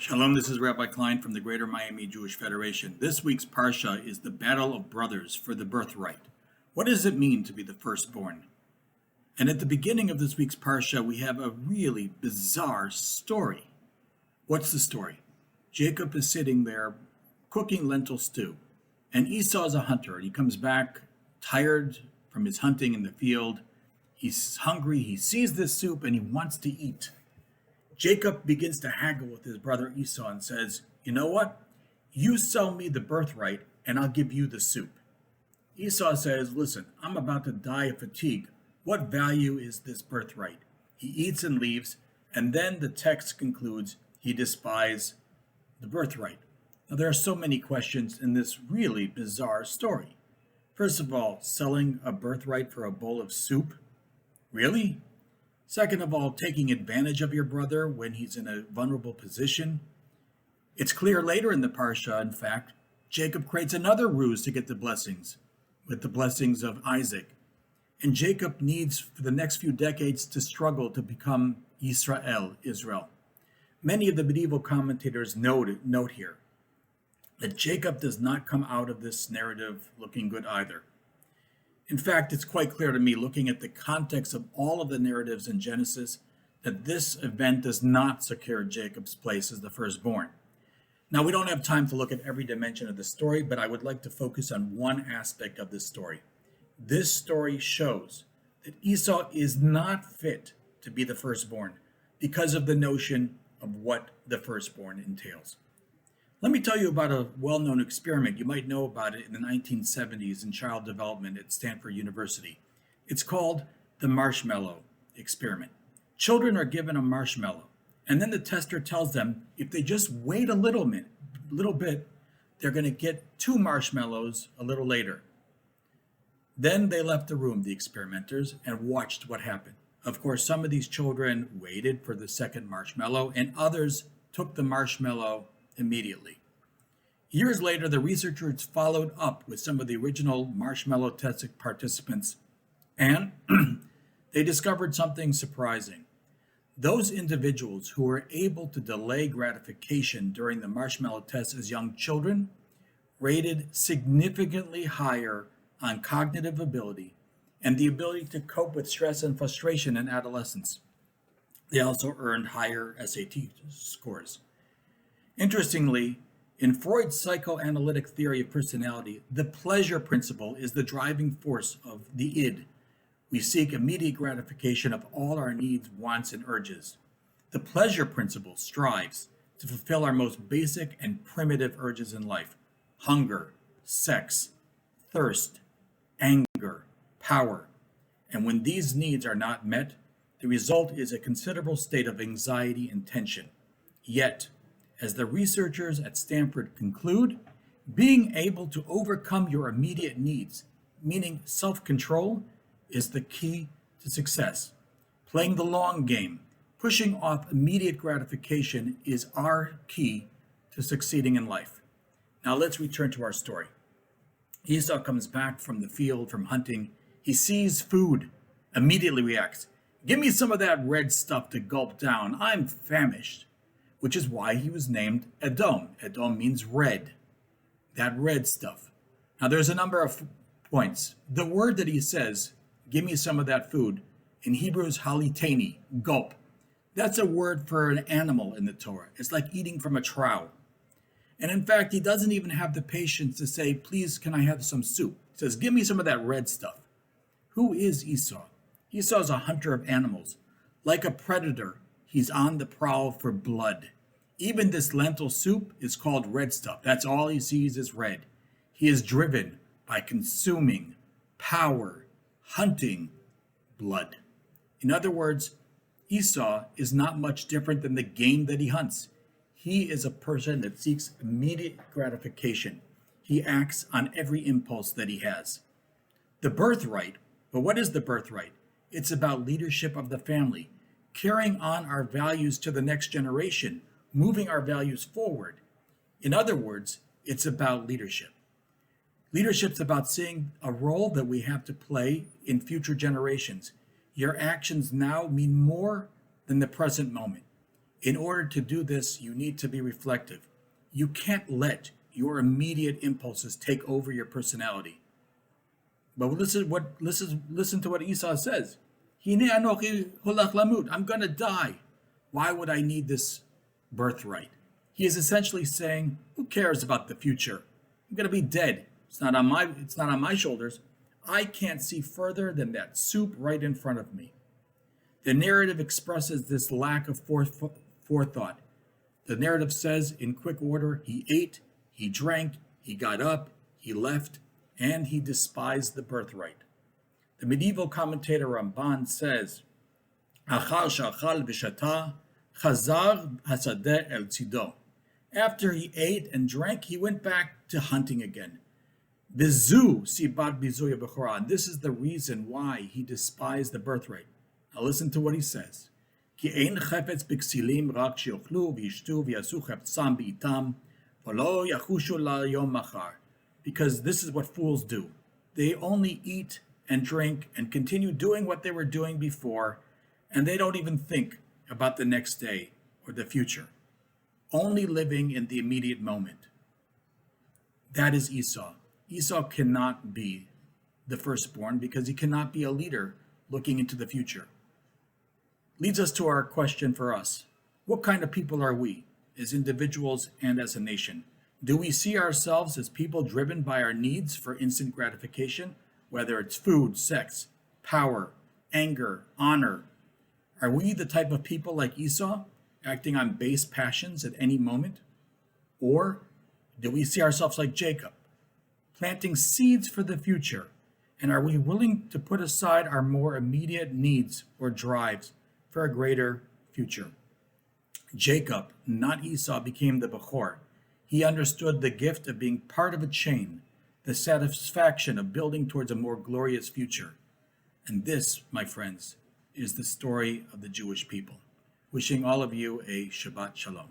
Shalom, this is Rabbi Klein from the Greater Miami Jewish Federation. This week's Parsha is the Battle of Brothers for the Birthright. What does it mean to be the firstborn? And at the beginning of this week's Parsha, we have a really bizarre story. What's the story? Jacob is sitting there cooking lentil stew, and Esau is a hunter, and he comes back tired from his hunting in the field. He's hungry, he sees this soup, and he wants to eat. Jacob begins to haggle with his brother Esau and says, "You know what? You sell me the birthright and I'll give you the soup." Esau says, "Listen, I'm about to die of fatigue. What value is this birthright?" He eats and leaves, and then the text concludes he despises the birthright. Now, there are so many questions in this really bizarre story. First of all, selling a birthright for a bowl of soup? Really? Second of all, taking advantage of your brother when he's in a vulnerable position. It's clear later in the Parsha, in fact, Jacob creates another ruse to get the blessings, with the blessings of Isaac. And Jacob needs, for the next few decades, to struggle to become Israel. Many of the medieval commentators note here that Jacob does not come out of this narrative looking good either. In fact, it's quite clear to me, looking at the context of all of the narratives in Genesis, that this event does not secure Jacob's place as the firstborn. Now, we don't have time to look at every dimension of the story, but I would like to focus on one aspect of this story. This story shows that Esau is not fit to be the firstborn because of the notion of what the firstborn entails. Let me tell you about a well-known experiment. You might know about it in the 1970s in child development at Stanford University. It's called the marshmallow experiment. Children are given a marshmallow, and then the tester tells them if they just wait a little bit, they're going to get 2 marshmallows a little later. Then they left the room, the experimenters, and watched what happened. Of course, some of these children waited for the second marshmallow, and others took the marshmallow immediately. Years later, the researchers followed up with some of the original marshmallow test participants, and they discovered something surprising. Those individuals who were able to delay gratification during the marshmallow test as young children rated significantly higher on cognitive ability and the ability to cope with stress and frustration in adolescence. They also earned higher SAT scores. Interestingly, in Freud's psychoanalytic theory of personality, the pleasure principle is the driving force of the id. We seek immediate gratification of all our needs, wants, and urges. The pleasure principle strives to fulfill our most basic and primitive urges in life: hunger, sex, thirst, anger, power. And when these needs are not met, the result is a considerable state of anxiety and tension. Yet, as the researchers at Stanford conclude, being able to overcome your immediate needs, meaning self-control, is the key to success. Playing the long game, pushing off immediate gratification is our key to succeeding in life. Now let's return to our story. Esau comes back from the field, from hunting. He sees food, immediately reacts, "Give me some of that red stuff to gulp down. I'm famished." Which is why he was named Edom. Edom means red, that red stuff. Now there's a number of points. The word that he says, "Give me some of that food," in Hebrew is haliteni, gulp. That's a word for an animal in the Torah. It's like eating from a trough. And in fact, he doesn't even have the patience to say, "Please, can I have some soup?" He says, "Give me some of that red stuff." Who is Esau? Esau is a hunter of animals. Like a predator, he's on the prowl for blood. Even this lentil soup is called red stuff. That's all he sees is red. He is driven by consuming, power, hunting, blood. In other words, Esau is not much different than the game that he hunts. He is a person that seeks immediate gratification. He acts on every impulse that he has. The birthright, but what is the birthright? It's about leadership of the family, carrying on our values to the next generation, moving our values forward. In other words, it's about leadership. Leadership's about seeing a role that we have to play in future generations. Your actions now mean more than the present moment. In order to do this, you need to be reflective. You can't let your immediate impulses take over your personality. But listen to what Esau says. Hine anochi holach lamut. I'm going to die. Why would I need this birthright? He is essentially saying, who cares about the future? I'm going to be dead. It's not on my shoulders. I can't see further than that soup right in front of me. The narrative expresses this lack of forethought. The narrative says in quick order, he ate, he drank, he got up, he left, and he despised the birthright. The medieval commentator Ramban says, Achal shachal v'shata, chazar hasadeh el tzido. After he ate and drank, he went back to hunting again. Bizu sibat bizuya b'chora. And this is the reason why he despised the birthright. Now listen to what he says. Ki ein chefetz b'ksilim rak she'ochlu v'yishtu v'yasu cheptzam b'itam v'lo yachushu la'yom machar. Because this is what fools do. They only eat and drink and continue doing what they were doing before, and they don't even think about the next day or the future. Only living in the immediate moment. That is Esau. Esau cannot be the firstborn because he cannot be a leader looking into the future. Leads us to our question for us. What kind of people are we, as individuals and as a nation? Do we see ourselves as people driven by our needs for instant gratification, whether it's food, sex, power, anger, honor? Are we the type of people like Esau, acting on base passions at any moment? Or do we see ourselves like Jacob, planting seeds for the future? And are we willing to put aside our more immediate needs or drives for a greater future? Jacob, not Esau, became the Bechor. He understood the gift of being part of a chain, the satisfaction of building towards a more glorious future. And this, my friends, is the story of the Jewish people. Wishing all of you a Shabbat Shalom.